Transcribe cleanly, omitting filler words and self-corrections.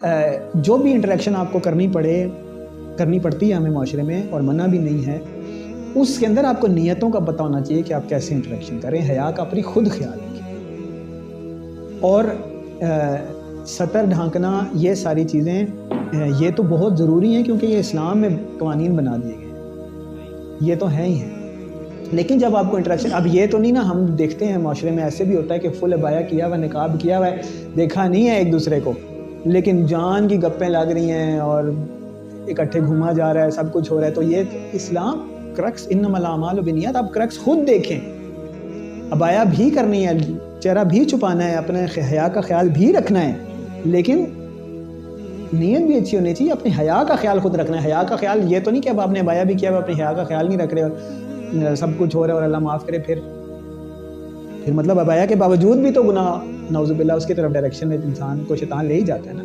जो भी इंटरेक्शन आपको करनी पड़ती है हमें माशरे में, और मना भी नहीं है, उसके अंदर आपको नियतों का पता होना चाहिए कि आप कैसे इंटरेक्शन करें। हया का अपनी खुद ख्याल रखें। और सतर ढांकना, ये सारी चीज़ें ये तो बहुत ज़रूरी हैं, क्योंकि ये इस्लाम में कवानीन बना दिए गए, ये तो हैं ही हैं। लेकिन जब आपको इंटरेक्शन, अब ये तो नहीं ना, हम देखते हैं माशरे में ऐसे भी होता है कि फुल अबाया किया हुआ, निकाब किया हुआ है, देखा नहीं है एक दूसरे को, लेकिन जान की गप्पें लग रही हैं और इकट्ठे घूमा जा रहा है, सब कुछ हो रहा है। तो ये इस्लाम क्रक्स इन्नमल आमालु बिन्नियात, आप क्रक्स खुद देखें। अबाया भी करनी है, चेहरा भी छुपाना है, अपने हया का ख्याल भी रखना है, लेकिन नीयत भी अच्छी होनी चाहिए। अपने हया का ख्याल खुद रखना है। हया का ख्याल ये तो नहीं कि अब आपने अबाया भी किया, अपने हया का ख्याल नहीं रख रहे और सब कुछ हो रहा है और अल्लाह माफ़ करे, फिर मतलब अबाया के बावजूद भी तो गुनाह, नौज़ुबिल्लाह, उसकी तरफ डायरेक्शन में इंसान को शैतान ले ही जाता है ना।